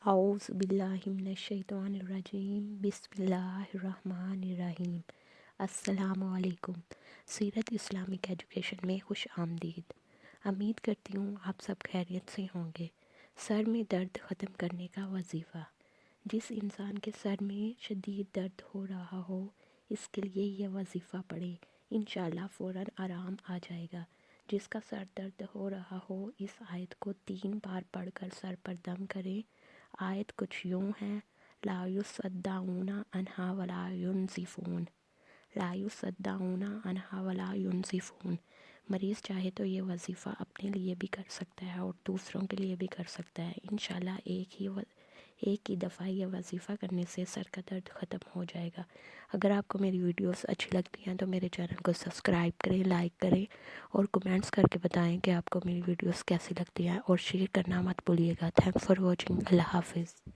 اعوذ باللہ من الشیطان الرجیم، بسم اللہ الرحمن الرحیم۔ السلام علیکم۔ سیرت اسلامک ایجوکیشن میں خوش آمدید۔ امید کرتی ہوں آپ سب خیریت سے ہوں گے۔ سر میں درد ختم کرنے کا وظیفہ۔ جس انسان کے سر میں شدید درد ہو رہا ہو، اس کے لیے یہ وظیفہ پڑھیں، انشاءاللہ فوراً آرام آ جائے گا۔ جس کا سر درد ہو رہا ہو، اس آیت کو 3 بار پڑھ کر سر پر دم کریں۔ آیت کچھ یوں ہے: لا یصدعون عنہا ولا ینزفون، لا یصدعون عنہا ولا ینزفون۔ مریض چاہے تو یہ وظیفہ اپنے لیے بھی کر سکتا ہے اور دوسروں کے لیے بھی کر سکتا ہے۔ انشاءاللہ ایک ہی دفعہ یہ وظیفہ کرنے سے سر کا درد ختم ہو جائے گا۔ اگر آپ کو میری ویڈیوز اچھی لگتی ہیں تو میرے چینل کو سبسکرائب کریں، لائک کریں اور کمنٹس کر کے بتائیں کہ آپ کو میری ویڈیوز کیسی لگتی ہیں، اور شیئر کرنا مت بھولیے گا۔ Thanks for watching. اللہ حافظ۔